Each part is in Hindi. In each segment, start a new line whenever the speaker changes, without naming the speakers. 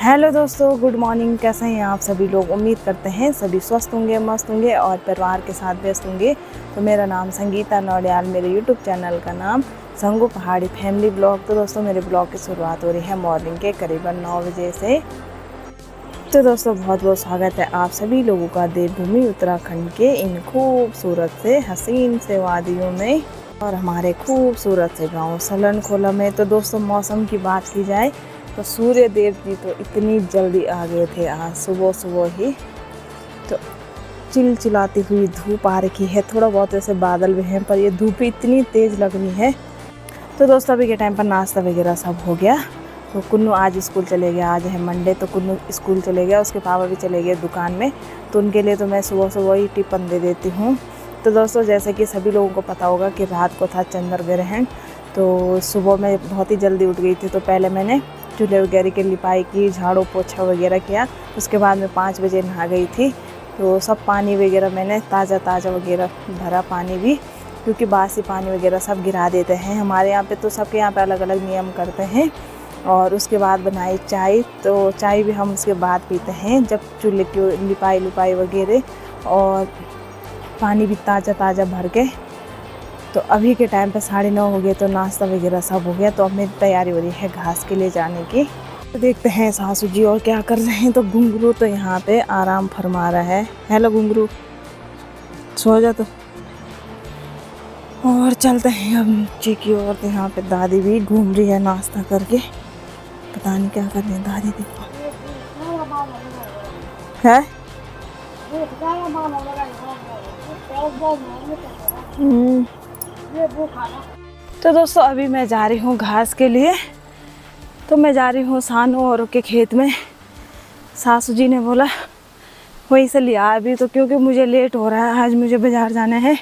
हेलो दोस्तों, गुड मॉर्निंग। कैसे हैं आप सभी लोग? उम्मीद करते हैं सभी स्वस्थ होंगे, मस्त होंगे और परिवार के साथ व्यस्त होंगे। तो मेरा नाम संगीता नौडियाल, मेरे यूट्यूब चैनल का नाम संगू पहाड़ी फैमिली ब्लॉग। तो दोस्तों मेरे ब्लॉग की शुरुआत हो रही है मॉर्निंग के करीबन 9 बजे से। तो दोस्तों बहुत बहुत स्वागत है आप सभी लोगों का देवभूमि उत्तराखंड के इन खूबसूरत से हसीन से वादियों में और हमारे खूबसूरत से गाँव सलन खोला में। तो दोस्तों मौसम की बात की जाए तो सूर्य देव जी तो इतनी जल्दी आ गए थे आज सुबह सुबह ही। तो चिलचिलाती हुई धूप आ रखी है, थोड़ा बहुत ऐसे बादल भी हैं पर ये धूप इतनी तेज़ लग रही है। तो दोस्तों अभी के टाइम पर नाश्ता वगैरह सब हो गया। तो कुन्नू आज स्कूल चले गया, आज है मंडे तो कुन्नू स्कूल चले गया, उसके पापा भी चले गए दुकान में। तो उनके लिए तो मैं सुबह सुबह ही टिफ़िन दे देती हूँ। तो दोस्तों जैसे कि सभी लोगों को पता होगा कि रात को था चंद्र ग्रहण। तो सुबह मैं बहुत ही जल्दी उठ गई थी। तो पहले मैंने चूल्हे वगैरह की लिपाई की, झाड़ू पोछा वगैरह किया। उसके बाद मैं 5 बजे नहा गई थी। तो सब पानी वगैरह मैंने ताज़ा वगैरह भरा पानी भी, क्योंकि बासी पानी वगैरह सब गिरा देते हैं हमारे यहाँ पे। तो सबके यहाँ पे अलग अलग नियम करते हैं। और उसके बाद बनाई चाय। तो चाय भी हम उसके बाद पीते हैं जब चूल्हे की लिपाई वगैरह और पानी भी ताज़ा भर के। तो अभी के टाइम पे 9:30 हो गए। तो नाश्ता वगैरह सब हो गया। तो अब मेरी तैयारी हो रही है घास के लिए जाने की। तो देखते हैं सासू जी और क्या कर रहे हैं। तो घुंघरू तो यहाँ पे आराम फरमा रहा है। हेलो घुंघरू, सो जा। तो और चलते हैं अब नीचे की ओर। तो यहाँ पे दादी भी घूम रही है नाश्ता करके, पता नहीं क्या कर रही है दादी। देखो है तो दोस्तों अभी मैं जा रही हूँ घास के लिए। तो मैं जा रही हूँ सानू और के खेत में। सासू जी ने बोला वहीं से लिया अभी तो, क्योंकि मुझे लेट हो रहा है। आज मुझे बाज़ार जाना है,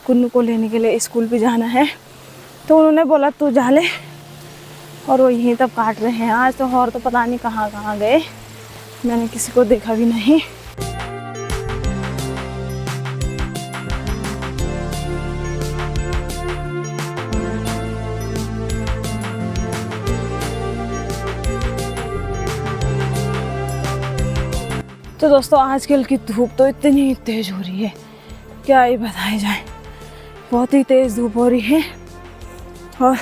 कुन्नू को लेने के लिए स्कूल भी जाना है। तो उन्होंने बोला तू जा ले, और वो यहीं तब काट रहे हैं आज। तो और तो पता नहीं कहाँ गए, मैंने किसी को देखा भी नहीं। तो दोस्तों आजकल की धूप तो इतनी तेज़ हो रही है, क्या ही बताया जाए। बहुत ही तेज़ धूप हो रही है और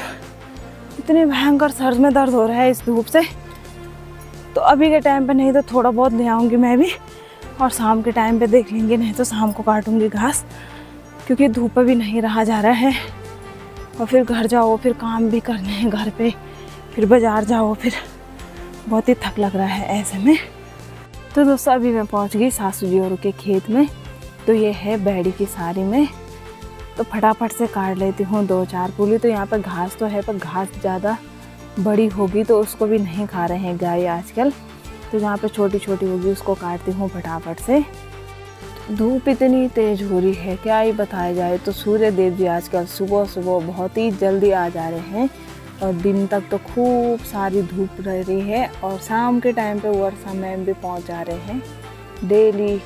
इतनी भयंकर सर में दर्द हो रहा है इस धूप से। तो अभी के टाइम पे नहीं तो थोड़ा बहुत ले आऊँगी मैं भी, और शाम के टाइम पे देख लेंगे, नहीं तो शाम को काटूँगी घास, क्योंकि धूप भी नहीं रहा जा रहा है। और फिर घर जाओ, फिर काम भी करने हैं घर पे, फिर बाज़ार जाओ, फिर बहुत ही थक लग रहा है ऐसे में। तो दोस्तों अभी मैं पहुंच गई सासू जी और के खेत में। तो ये है बैड़ी की सारी में। तो फटाफट से काट लेती हूँ 2-4 पूली। तो यहाँ पर घास तो है, पर घास ज़्यादा बड़ी होगी तो उसको भी नहीं खा रहे हैं गाय आजकल। तो जहाँ पर छोटी छोटी होगी उसको काटती हूँ फटाफट से। धूप इतनी तेज़ हो रही है, क्या ही बताया जाए। तो सूर्य देव जी आजकल सुबह सुबह बहुत ही जल्दी आ जा रहे हैं और दिन तक तो खूब सारी धूप रह रही है। और शाम के टाइम पे वर्षा मैम भी पहुंच जा रहे हैं। डेली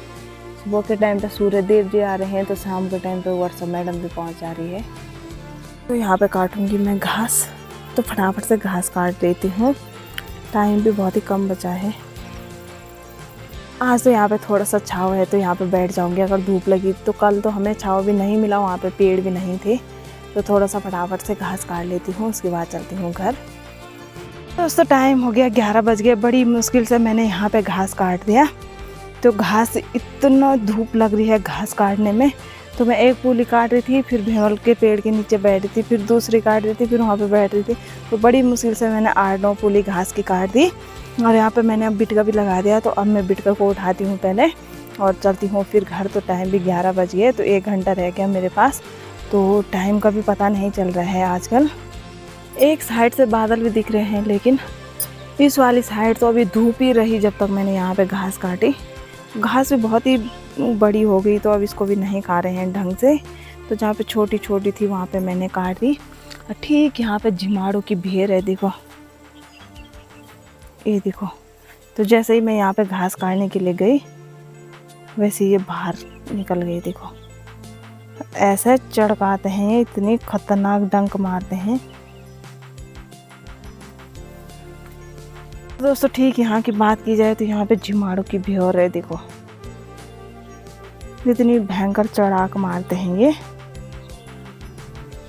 सुबह के टाइम पे सूर्य देव जी आ रहे हैं, तो शाम के टाइम पे वर्षा मैडम भी पहुंच जा रही है। तो यहाँ पे काटूंगी मैं घास। तो फटाफट से घास काट लेती हूँ, टाइम भी बहुत ही कम बचा है। आज तो यहाँ पे थोड़ा सा छाँव है, तो यहाँ पे बैठ जाऊँगी। अगर धूप लगी तो कल तो हमें छाँव भी नहीं मिला, वहाँ पे पेड़ भी नहीं थे। तो थोड़ा सा फटाफट से घास काट लेती हूँ, उसके बाद चलती हूँ घर। दोस्तों टाइम हो गया 11 बज गए। बड़ी मुश्किल से मैंने यहाँ पे घास काट दिया। तो घास इतना धूप लग रही है घास काटने में। तो मैं एक पूली काट रही थी, फिर भेवल के पेड़ के नीचे बैठ रही थी, फिर दूसरी काट रही थी, फिर वहाँ पे बैठ रही थी। तो बड़ी मुश्किल से मैंने 8-9 पूली घास की काट दी। और यहाँ पे मैंने अब बिटका भी लगा दिया। तो अब मैं बिटका को उठाती हूँ पहले और चलती हूँ फिर घर। तो टाइम भी 11 बज गए, तो 1 घंटा रह गया मेरे पास। तो टाइम का भी पता नहीं चल रहा है आजकल। एक साइड से बादल भी दिख रहे हैं, लेकिन इस वाली साइड तो अभी धूप ही रही जब तक मैंने यहाँ पे घास काटी। घास भी बहुत ही बड़ी हो गई, तो अब इसको भी नहीं खा रहे हैं ढंग से। तो जहाँ पे छोटी छोटी थी वहाँ पे मैंने काट दी। और ठीक यहाँ पे झिमाड़ों की ढेर है, देखो ये देखो। तो जैसे ही मैं यहाँ पे घास काटने के लिए गई, वैसे ये बाहर निकल गई। देखो ऐसे चढ़काते हैं, इतनी खतरनाक डंक मारते हैं। दोस्तों ठीक यहाँ की बात की जाए तो यहाँ पे जिमाड़ों की भ्योर है, देखो इतनी भयंकर चढ़ाक मारते हैं ये।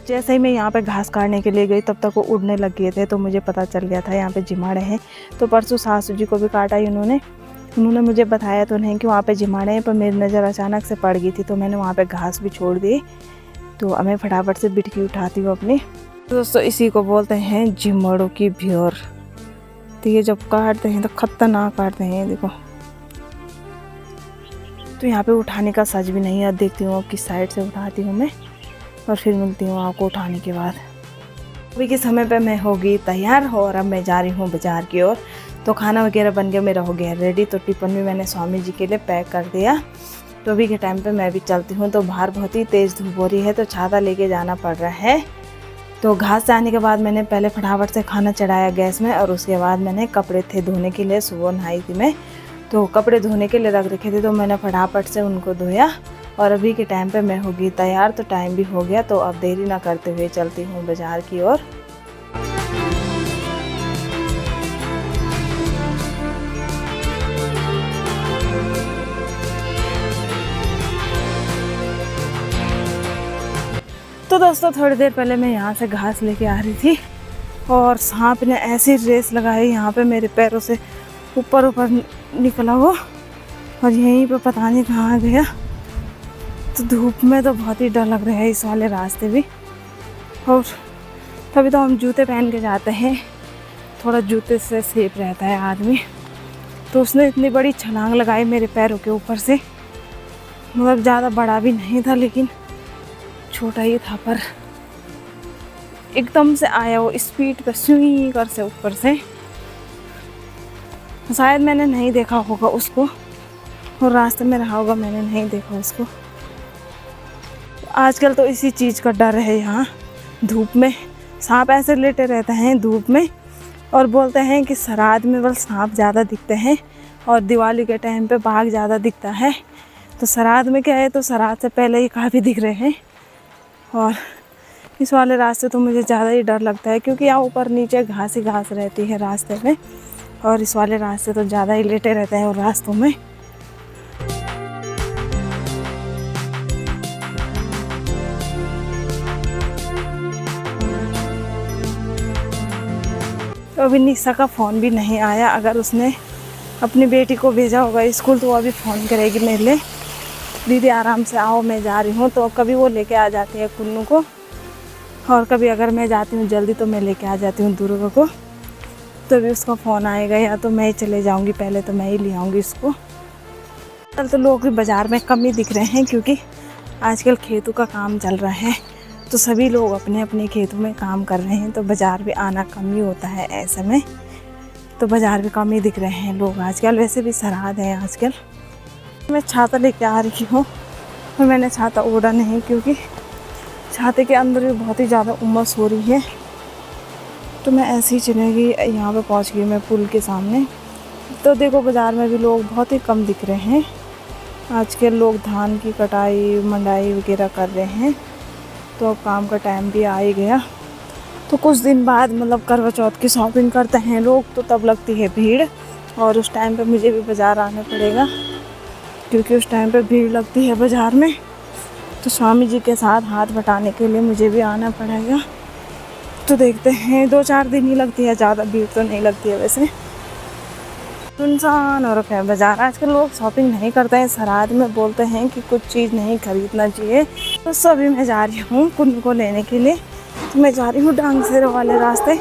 जैसे ही मैं यहाँ पे घास काटने के लिए गई तब तक वो उड़ने लग गए थे, तो मुझे पता चल गया था यहाँ पे जिमाड़े हैं। तो परसों सासू जी को भी काटा ही उन्होंने मुझे बताया तो नहीं कि वहाँ पे जिमाड़े हैं, पर मेरी नज़र अचानक से पड़ गई थी तो मैंने वहाँ पे घास भी छोड़ दी। तो अब मैं फटाफट से बिटकी उठाती हूँ अपनी। दोस्तों इसी को बोलते हैं जिमाड़ों की भ्योर। तो ये जब काटते हैं तो खतरनाक काटते हैं, देखो। तो यहाँ पे उठाने का सच भी नहीं है। देखती हूँ अब किस साइड से उठाती हूँ मैं, और फिर मिलती हूँ आपको उठाने के बाद। अभी के समय पे मैं होगी तैयार और अब मैं जा रही हूँ बाज़ार की ओर। तो खाना वगैरह बन के मेरा हो गया रेडी। तो टिफ़िन भी मैंने स्वामी जी के लिए पैक कर दिया। तो अभी के टाइम पे मैं भी चलती हूँ। तो बाहर बहुत ही तेज़ धूप हो रही है तो छाता लेके जाना पड़ रहा है। तो घास से आने के बाद मैंने पहले फटाफट से खाना चढ़ाया गैस में, और उसके बाद मैंने कपड़े थे धोने के लिए, सुबह नहाई थी मैं, तो कपड़े धोने के लिए रख रखे थे तो मैंने फटाफट से उनको धोया। और अभी के टाइम पे मैं होगी तैयार। तो टाइम भी हो गया, तो अब देरी ना करते हुए चलती हूँ बाज़ार की ओर। तो दोस्तों थोड़ी देर पहले मैं यहाँ से घास लेके आ रही थी और सांप ने ऐसी रेस लगाई यहाँ पे, मेरे पैरों से ऊपर ऊपर निकला वो, और यहीं पे पता नहीं कहाँ गया। तो धूप में तो बहुत ही डर लग रहा है इस वाले रास्ते भी। और तभी तो हम जूते पहन के जाते हैं, थोड़ा जूते से सेफ रहता है आदमी। तो उसने इतनी बड़ी छलांग लगाई मेरे पैरों के ऊपर से, मतलब ज़्यादा बड़ा भी नहीं था लेकिन छोटा ही था, पर एकदम से आया वो स्पीड पे स्विंग कर से ऊपर से। शायद मैंने नहीं देखा होगा उसको, और रास्ते में रहा होगा, मैंने नहीं देखा उसको। आजकल तो इसी चीज़ का डर है यहाँ धूप में। सांप ऐसे लेटे रहते हैं धूप में, और बोलते हैं कि श्राद्ध में बस सांप ज़्यादा दिखते हैं और दिवाली के टाइम पे बाघ ज़्यादा दिखता है। तो श्राद्ध में क्या है, तो श्राद्ध से पहले ही काफ़ी दिख रहे हैं। और इस वाले रास्ते तो मुझे ज़्यादा ही डर लगता है, क्योंकि यहाँ ऊपर नीचे घास ही घास रहती है रास्ते में, और इस वाले रास्ते तो ज़्यादा ही लेटे रहते हैं और रास्तों में। तो अभी निशा का फ़ोन भी नहीं आया। अगर उसने अपनी बेटी को भेजा होगा स्कूल तो वो अभी फ़ोन करेगी मेरे लिए, दीदी आराम से आओ मैं जा रही हूँ। तो कभी वो लेके आ जाती है कुन्नू को, और कभी अगर मैं जाती हूँ जल्दी तो मैं लेके आ जाती हूँ दुर्गा को। तो अभी उसका फ़ोन आएगा, या तो मैं ही चले जाऊँगी, पहले तो मैं ही ले आऊँगी इसको। कल तो लोग भी बाज़ार में कम ही दिख रहे हैं, क्योंकि आजकल खेतों का काम चल रहा है, तो सभी लोग अपने अपने खेतों में काम कर रहे हैं, तो बाज़ार भी आना कम ही होता है ऐसे में। तो बाज़ार भी कम ही दिख रहे हैं लोग आजकल। वैसे भी श्राद्ध है आजकल। मैं छाता लेके आ रही हूँ, और मैंने छाता ओढ़ा नहीं, क्योंकि छाते के अंदर भी बहुत ही ज़्यादा उमस हो रही है। तो मैं ऐसे ही चलेगी। यहाँ पे पहुँच गई मैं पुल के सामने। तो देखो बाज़ार में भी लोग बहुत ही कम दिख रहे हैं आजकल। लोग धान की कटाई मंडाई वगैरह कर रहे हैं, तो अब काम का टाइम भी आ ही गया। तो कुछ दिन बाद मतलब करवा चौथ की शॉपिंग करते हैं लोग, तो तब लगती है भीड़, और उस टाइम पे मुझे भी बाज़ार आना पड़ेगा, क्योंकि उस टाइम पे भीड़ लगती है बाज़ार में। तो स्वामी जी के साथ हाथ बटाने के लिए मुझे भी आना पड़ेगा। तो देखते हैं, 2-4 दिन ही लगती है, ज़्यादा भीड़ तो नहीं लगती है वैसे। सुनसान और है बाज़ार। आजकल लोग शॉपिंग नहीं करते हैं श्राद्ध में, बोलते हैं कि कुछ चीज़ नहीं खरीदना चाहिए। तो सभी मैं जा रही हूँ कुन्नू को लेने के लिए। तो मैं जा रही हूँ डांगसेर वाले रास्ते।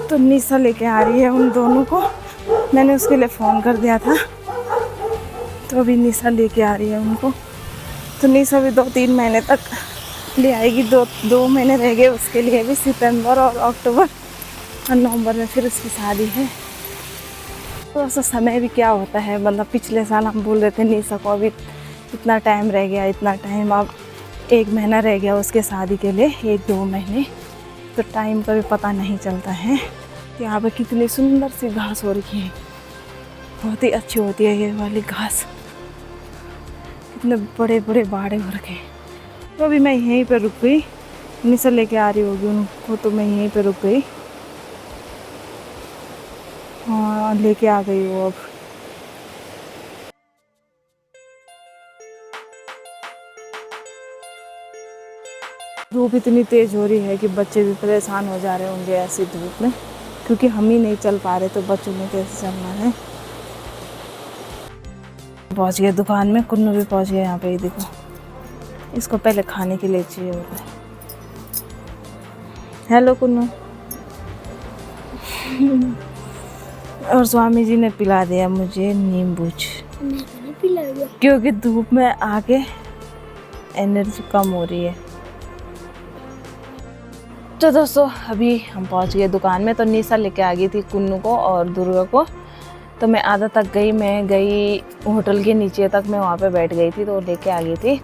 तो निशा लेके आ रही है उन दोनों को, मैंने उसके लिए फ़ोन कर दिया था। तो अभी निशा लेके आ रही है उनको। तो निशा भी 2-3 महीने तक ले आएगी। 2 महीने रह गए उसके लिए भी, सितंबर और अक्टूबर और नवंबर में फिर उसकी शादी है। तो ऐसा समय भी क्या होता है, मतलब पिछले साल हम बोल रहे थे निशा को अभी इतना टाइम रह गया, इतना टाइम, अब 1 महीना रह गया उसके शादी के लिए, 1-2 महीने। तो टाइम का भी पता नहीं चलता है। यहाँ पर कितनी सुंदर सी घास हो रही है, बहुत ही अच्छी होती है ये वाली घास। कितने बड़े बड़े बाड़े हो रखे। तो अभी मैं यहीं पे रुक गई, निशा लेके आ रही होगी उनको, तो मैं यहीं पे रुक गई। हाँ लेके आ गई वो अब। धूप इतनी तेज हो रही है कि बच्चे भी परेशान हो जा रहे होंगे ऐसी धूप में, क्योंकि हम ही नहीं चल पा रहे तो बच्चों ने कैसे चलना है। पहुंच गए दुकान में, कुन्नू भी पहुंच गया यहाँ पे। ये देखो, इसको पहले खाने के लिए चाहिए होता है। हेलो कुन्नू। और स्वामी जी ने पिला दिया मुझे नींबू, क्योंकि धूप में आके एनर्जी कम हो रही है। तो दोस्तों अभी हम पहुंच गए दुकान में। तो निशा लेके आ गई थी कुन्नू को और दुर्गा को। तो मैं आधा तक गई, मैं गई होटल के नीचे तक, मैं वहाँ पे बैठ गई थी तो लेके आ गई थी।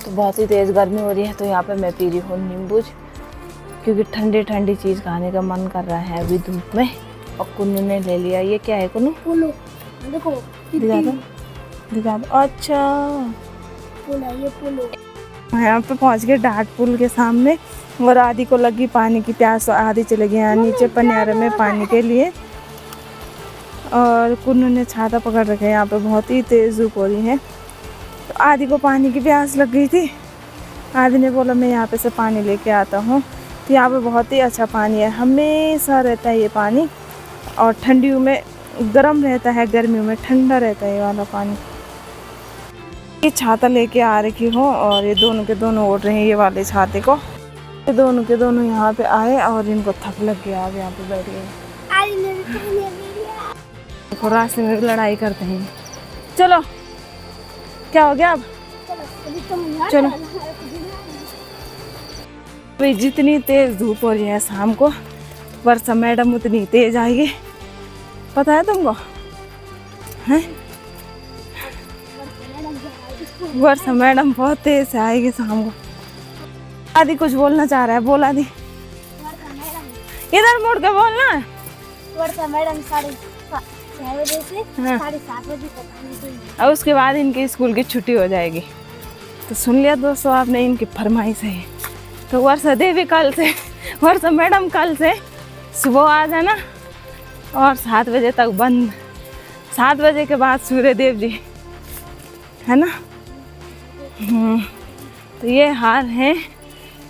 तो बहुत ही तेज़ गर्मी हो रही है तो यहाँ पे मैं पी रही हूँ नींबू, क्योंकि ठंडी ठंडी चीज़ खाने का मन कर रहा है अभी धूप में। और कुन्नू ने ले लिया। ये क्या है कुन्नू? पोलो। देखो दिखा दो। अच्छा ये पोलो। यहाँ पे पहुँच गए डाट पुल के सामने। और आदि को लगी पानी की प्यास, आदि चले गए यहाँ नीचे पनियारे में पानी के लिए। और कुन्नू ने छाता पकड़ रखा है, यहाँ पे बहुत ही तेज़ धूप हो रही है। तो आदि को पानी की प्यास लग गई थी। आदि ने बोला मैं यहाँ पे से पानी लेके आता हूँ। तो यहाँ पे बहुत ही अच्छा पानी है, हमेशा रहता है ये पानी। और ठंडियों में गर्म रहता है, गर्मियों में ठंडा रहता है ये वाला पानी। ये छाता लेके आ रखी हूँ और ये दोनों के दोनों ओढ़ रहे हैं ये वाले छाते को। ये दोनों के दोनों यहाँ पे आए और इनको थक लग गया, अब यहाँ पे बैठ गए। देखो रास्ते में भी लड़ाई करते हैं। चलो क्या हो गया अब? चलो। भाई जितनी तेज धूप हो रही है शाम को, वर्षा मैडम उतनी तेज आएगी, पता है तुमको? हैं? वर्षा मैडम बहुत तेज से आएगी शाम को। आदि कुछ बोलना चाह रहा है, बोला दी। इधर मुड़ के बोलना।
वर्षा मैडम 6:30 बजे से 7:30 बजे तक।
और उसके बाद इनके स्कूल की छुट्टी हो जाएगी। तो सुन लिया दोस्तों आपने, इनकी फरमाइश है। तो वर्षा देवी कल से, वर्षा मैडम कल से सुबह आ जाना और 7 बजे तक बंद। 7 बजे के बाद सूर्य देव जी, है ना? तो ये हाल है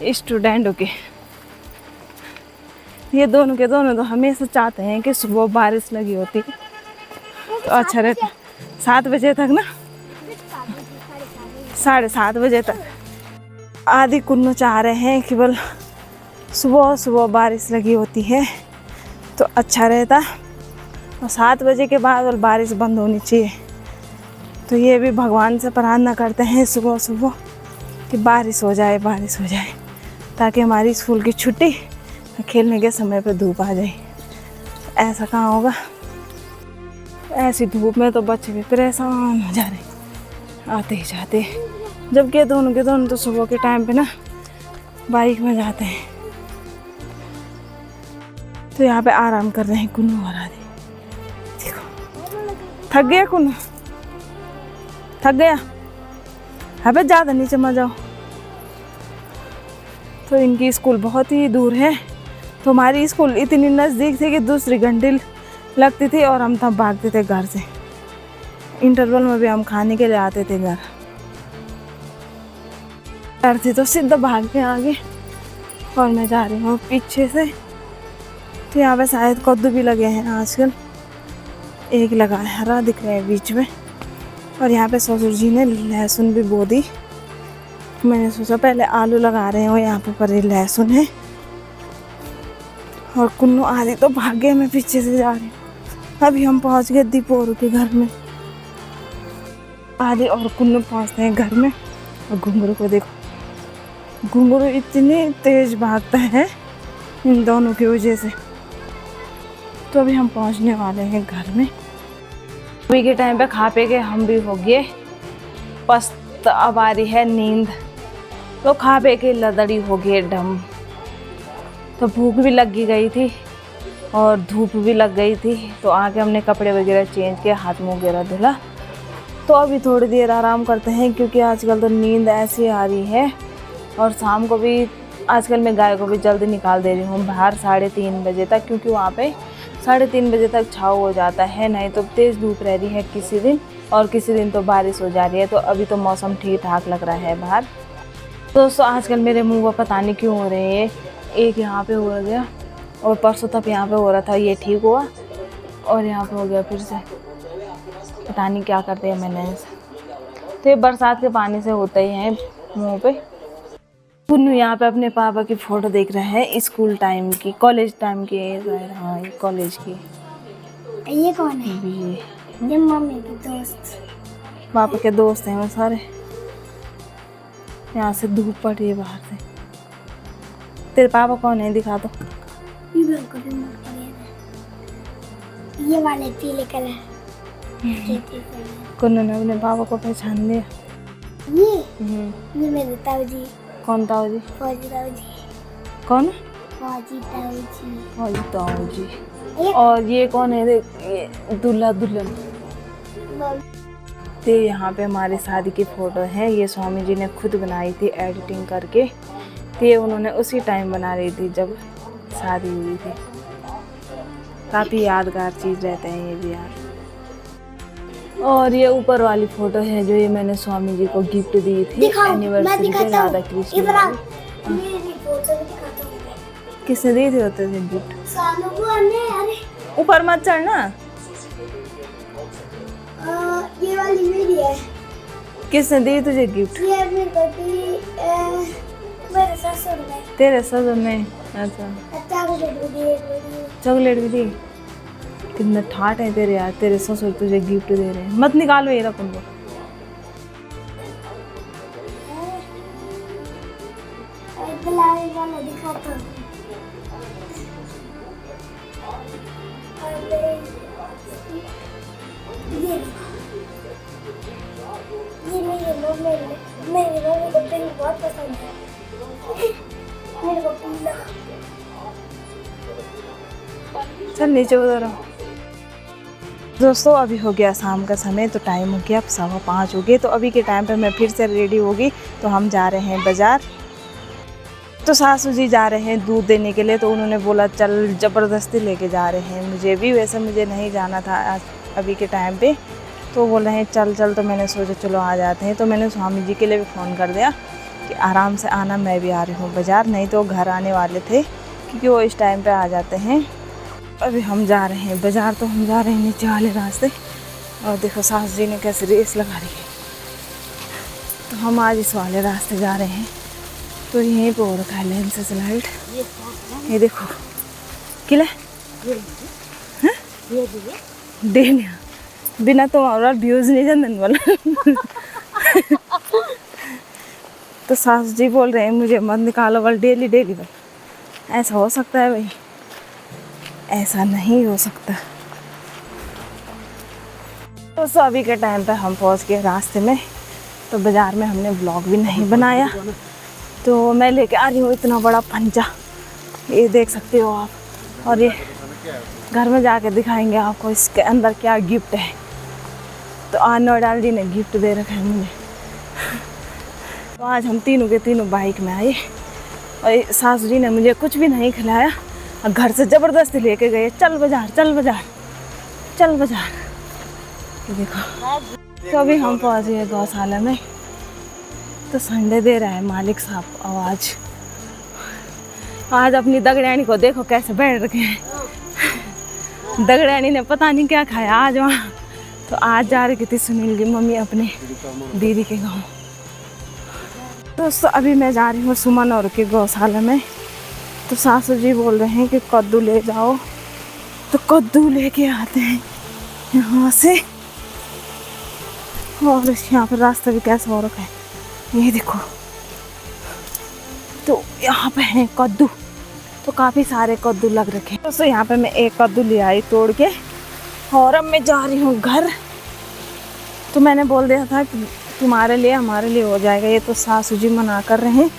स्टूडेंटों के। ये दोनों के दोनों तो हमेशा चाहते हैं कि सुबह बारिश लगी होती तो अच्छा रहता। 7 बजे तक ना, 7:30 बजे तक। आदि कुन्नू चाह रहे हैं कि बल सुबह सुबह बारिश लगी होती है तो अच्छा रहता, और 7 बजे के बाद बल बारिश बंद होनी चाहिए। तो ये भी भगवान से प्रार्थना करते हैं सुबह सुबह कि बारिश हो जाए, बारिश हो जाए, ताकि हमारी स्कूल की छुट्टी, खेलने के समय पे धूप आ जाए। ऐसा कहाँ होगा? ऐसी धूप में तो बच्चे भी परेशान हो जा रहे आते ही जाते। जबकि दोनों के दोनों तो सुबह के टाइम पे ना बाइक में जाते हैं। तो यहाँ पे आराम कर रहे हैं कुन्नू और आदि। देखो थक गया कुन्नू, थक गया। अबे ज़्यादा नीचे मत जाओ। तो इनकी स्कूल बहुत ही दूर है। तो हमारी स्कूल इतनी नज़दीक थी कि दूसरी घंटे लगती थी और हम तब भागते थे घर से। इंटरवल में भी हम खाने के लिए आते थे घर थी, तो सीधा भाग के आगे। और मैं जा रही हूँ पीछे से। तो यहाँ पे शायद कद्दू भी लगे हैं आजकल, एक लगा है हरा दिख रहा है बीच में। और यहाँ पे ससुर जी ने लहसुन भी बो दी। मैंने सोचा पहले आलू लगा रहे हैं और यहाँ पे पर लहसुन है। और कुन्नू आदि तो भागे, मैं पीछे से जा रही हूँ। अभी हम पहुँच गए दीपोरू के घर में। आदि और कुन्नू पहुँचते हैं घर में। और घुंघरू को देखो, घुंघरू इतनी तेज भागता है इन दोनों की वजह से। तो अभी हम पहुँचने वाले हैं घर में। अभी के टाइम पे खा पे के हम भी हो गए पस्त, अब आ रही है नींद। तो खा पे के लदड़ी हो गई डम। तो भूख भी लगी गई थी और धूप भी लग गई थी। तो आके हमने कपड़े वगैरह चेंज किए, हाथ मुँह वगैरह धुला। तो अभी थोड़ी देर आराम करते हैं, क्योंकि आजकल तो नींद ऐसी आ रही है। और शाम को भी आजकल मैं गाय को भी जल्दी निकाल दे रही हूँ बाहर 3:30 बजे तक, क्योंकि वहाँ पे 3:30 बजे तक छाँव हो जाता है, नहीं तो तेज़ धूप रह रही है किसी दिन, और किसी दिन तो बारिश हो जा रही है। तो अभी तो मौसम ठीक ठाक लग रहा है बाहर। दोस्तों आजकल मेरे मुंह पर पता नहीं क्यों हो रहे हैं, एक यहाँ पे हो गया और परसों तक यहाँ पे हो रहा था, ये ठीक हुआ और यहाँ पे हो गया फिर से, पता नहीं क्या करते हैं मैंने। तो ये बरसात के पानी से होता ही है मुँह पे। पुन्नू यहाँ पे अपने पापा की फ़ोटो देख रहा है, स्कूल टाइम की, कॉलेज टाइम की, हाँ कॉलेज की।
ये कौन है? ये मम्मी के दोस्त,
पापा के दोस्त हैं वो सारे। यहाँ से धूप पड़ रही है बाहर से। तेरे पापा कौन है, दिखा दो।
ये वाले पीले कलर।
कुन्नू ने अपने पापा को पहचान लिया।
ये मेरे ताऊ जी।
कौन ताऊ जी?
फौजी ताऊ जी।
कौन?
फौजी ताऊ जी।
फौजी ताऊ जी। और ये कौन है, देख ये दूल्हा दुल्हन। तो यहाँ पे हमारी शादी की फ़ोटो है, ये स्वामी जी ने खुद बनाई थी एडिटिंग करके। तो ये उन्होंने उसी टाइम बना रही थी जब शादी हुई थी। काफ़ी यादगार चीज़ रहते हैं ये भी यार। और ये ऊपर वाली फ़ोटो है जो ये मैंने स्वामी जी को गिफ्ट दी थी एनिवर्सरी पे, राधा कृष्ण। किसने दी थी होते थे गिफ्ट? ऊपर मत चढ़ना।
ये वाली मेरी है।
किसने दी तुझे गिफ्ट?
ये मेरे को दी मेरे ससुर ने।
तेरे ससुर ने? अच्छा, चॉकलेट भी दी। कितने ठाट है तेरे यार, तेरे ससुर तुझे गिफ्ट दे रहे हैं। मत निकालो ये रकम को।
ये मेरी मम्मी को पिंक बहुत पसंद है। मेरे को पीला।
चल नीचे उतरो। दोस्तों अभी हो गया शाम का समय, तो टाइम हो गया 5:15 हो गए। तो अभी के टाइम पे मैं फिर से रेडी होगी, तो हम जा रहे हैं बाज़ार। तो सासू जी जा रहे हैं दूध देने के लिए, तो उन्होंने बोला चल, ज़बरदस्ती लेके जा रहे हैं मुझे भी। वैसे मुझे नहीं जाना था आज अभी के टाइम पे, तो बोल रहे हैं चल चल। तो मैंने सोचा चलो आ जाते हैं। तो मैंने स्वामी जी के लिए भी फ़ोन कर दिया कि आराम से आना, मैं भी आ रही हूँ बाज़ार। नहीं तो घर आने वाले थे क्योंकि वो इस टाइम पे आ जाते हैं। अभी हम जा रहे हैं बाज़ार, तो हम जा रहे हैं नीचे वाले रास्ते। और देखो सास जी ने कैसे रेस लगा रही है। तो हम आज इस वाले रास्ते जा रहे हैं। तो यहीं पे हो रखा है लेन से स्लाइड। ये देखो किला देना बिना तो और व्यूज़ नहीं जानने वाला। तो सास जी बोल रहे हैं मुझे मत निकालो वाल डेली डेली वाल। ऐसा हो सकता है भाई? ऐसा नहीं हो सकता। तो अभी के टाइम पे हम पहुंच गए रास्ते में। तो बाज़ार में हमने ब्लॉग भी नहीं बनाया, तो मैं लेके आ रही हूँ इतना बड़ा पंजा, ये देख सकते हो आप। और ये घर में जाके दिखाएंगे आपको इसके अंदर क्या गिफ्ट है। तो आज नोडाल जी ने गिफ्ट दे रखा है मुझे। तो आज हम तीनों के तीनों बाइक में आए और सासू जी ने मुझे कुछ भी नहीं खिलाया और घर से ज़बरदस्ती लेके गए, चल बाज़ार चल बाज़ार चल बाज़ार। देखो तो अभी हम पहुँच गए गौशाला में। तो संडे दे रहा है मालिक साहब आवाज़। आज अपनी दगड़ियानी को देखो कैसे बैठ रखे हैं। दगड़ियानी ने पता नहीं क्या खाया आज वहाँ। तो आज जा रही थी सुनील की मम्मी अपने दीदी के गाँव। दोस्तों अभी मैं जा रही हूँ सुमन और के गौशाला में। तो सासू जी बोल रहे हैं कि कद्दू ले जाओ, तो कद्दू लेके आते हैं यहाँ से। और यहाँ पर रास्ता भी कैसा हो रखा है ये देखो। तो यहाँ पे है कद्दू, तो काफ़ी सारे कद्दू लग रखे हैं। दोस्तों यहाँ पे मैं एक कद्दू ले आई तोड़ के, और अब मैं जा रही हूँ घर। तो मैंने बोल दिया था कि तुम्हारे लिए हमारे लिए हो जाएगा। ये तो सासू जी मना कर रहे हैं,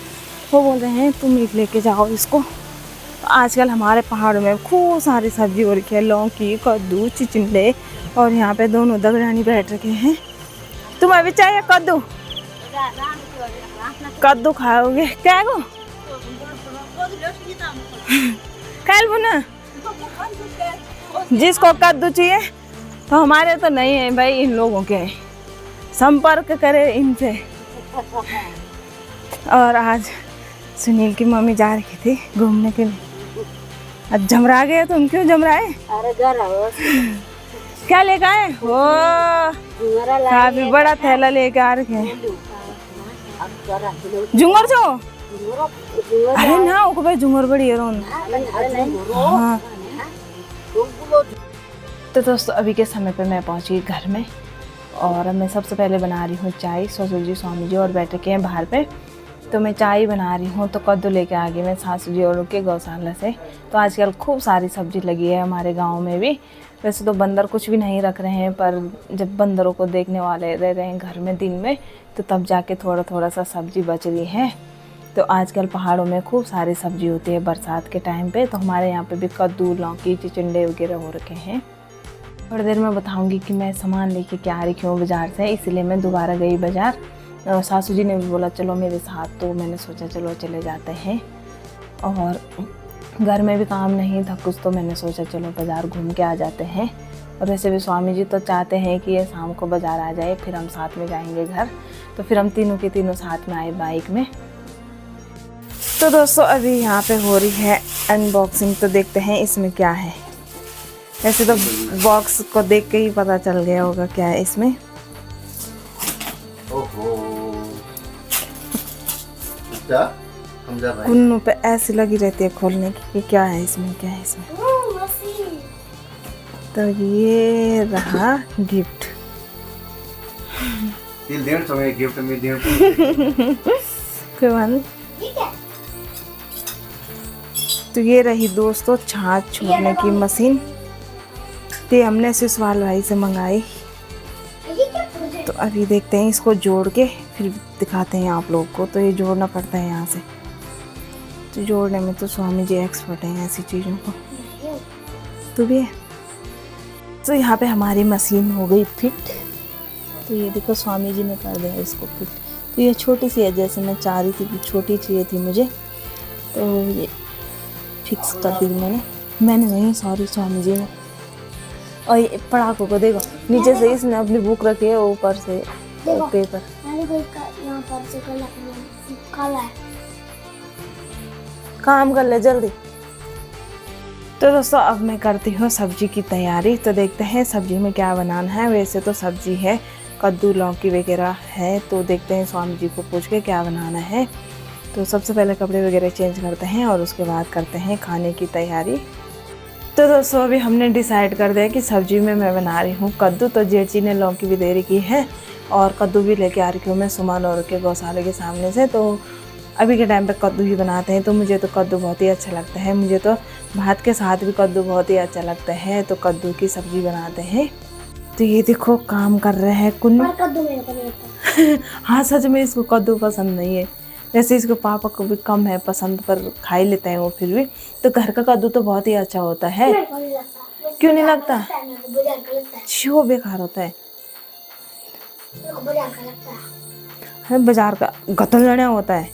वो बोल रहे हैं तुम ही लेके जाओ इसको। तो आजकल हमारे पहाड़ों में खूब सारी सब्जी हो रखी है, लौकी, कद्दू, चिचिंडे। और यहाँ पे दोनों दगड़ानी बैठ रखे हैं। तुम्हें भी चाहिए कद्दू? कद्दू खाओगे क्या गो? जिसको कद्दू चाहिए तो हमारे तो नहीं है भाई, इन लोगों के हैं। संपर्क करे इनसे। और आज सुनील की मम्मी जा रही थी घूमने के लिए। आज जमरा गए, तुम क्यों जमराए?
अरे घर आओ,
क्या लेके आए? ओ काफी बड़ा थैला लेके आ रखे हैं। झुंगर जो अरे ना ओको भाई झुंगर बड़ी है रोन। हाँ तो दोस्तों अभी के समय पे मैं पहुंची घर में और मैं सबसे पहले बना रही हूँ चाय। ससुर जी स्वामी जी और बैठे के हैं बाहर पे, तो मैं चाय बना रही हूँ। तो कद्दू लेके आ गई मैं सासू जी और के गौशाला से। तो आजकल खूब सारी सब्जी लगी है हमारे गांव में भी। वैसे तो बंदर कुछ भी नहीं रख रहे हैं, पर जब बंदरों को देखने वाले रह रहे हैं घर में दिन में, तो तब जाके थोड़ा थोड़ा सा सब्जी बच रही है। तो आजकल पहाड़ों में खूब सारी सब्जी होती है बरसात के टाइम पे। तो हमारे यहाँ पे भी कद्दू, लौकी, चिचिंडे वगैरह हो रखे हैं। थोड़ी देर में बताऊंगी कि मैं सामान लेके क्या आ रही हूँ बाज़ार से, इसलिए मैं दोबारा गई बाज़ार। सासू जी ने भी बोला चलो मेरे साथ, तो मैंने सोचा चलो चले जाते हैं। और घर में भी काम नहीं था कुछ, तो मैंने सोचा चलो बाज़ार घूम के आ जाते हैं। और वैसे भी स्वामी जी तो चाहते हैं कि ये शाम को बाज़ार आ जाए, फिर हम साथ में जाएंगे घर। तो फिर हम तीनों के तीनों साथ में आए बाइक में। तो दोस्तों अभी यहाँ पे हो रही है अनबॉक्सिंग, तो देखते हैं इसमें क्या है। वैसे तो बॉक्स को देख के ही पता चल गया होगा क्या है इसमें। कुन्नू पे ऐसी लगी रहती है खोलने की कि क्या है इसमें, क्या है इसमें। तो ये रहा गिफ्ट।
गिफ्ट में
तो ये रही दोस्तों छाछ छोड़ने की मशीन। ये हमने सिसवाल भाई से मंगाई। तो अभी देखते हैं इसको जोड़ के फिर दिखाते हैं आप लोगों को। तो ये जोड़ना पड़ता है यहाँ से, तो जोड़ने में तो स्वामी जी एक्सपर्ट हैं ऐसी चीज़ों को। तो भी तो यहाँ पे हमारी मशीन हो गई फिट। तो ये देखो स्वामी जी ने कर दिया इसको फिट। तो ये छोटी सी है, जैसे मैं चाह रही थी छोटी चाहिए थी मुझे, तो ये फिक्स कर दी मैंने नहीं, सॉरी स्वामी जी ने। और ये पड़ाकों को देखो, नीचे से इसने अपनी बुक रखी है, ऊपर से पेपर। काम कर ले जल्दी। तो दोस्तों अब मैं करती हूँ सब्जी की तैयारी। तो देखते हैं सब्जी में क्या बनाना है। वैसे तो सब्जी है कद्दू, लौकी वगैरह है। तो देखते हैं स्वामी जी को पूछ के क्या बनाना है। तो सबसे पहले कपड़े वगैरह चेंज करते हैं और उसके बाद करते हैं खाने की तैयारी। तो दोस्तों अभी हमने डिसाइड कर दिया कि सब्जी में मैं बना रही हूँ कद्दू। तो जेठी ने लौकी भी दे रखी है और कद्दू भी लेके आ रही हूँ मैं सुमन और के गौशाले के सामने से। तो अभी के टाइम पे कद्दू ही बनाते हैं। तो मुझे तो कद्दू बहुत ही अच्छा लगता है। मुझे तो भात के साथ भी कद्दू बहुत ही अच्छा लगता है। तो कद्दू की सब्ज़ी बनाते हैं। तो ये देखो काम कर रहे हैं कुन्नू। हाँ सच में इसको कद्दू पसंद नहीं है। वैसे इसको पापा को भी कम है पसंद, पर खा ही लेते हैं वो फिर भी। तो घर का कद्दू तो बहुत ही अच्छा होता है। क्यों नहीं लगता? वो बेकार होता है। बाजार का गतल लड़ा होता है।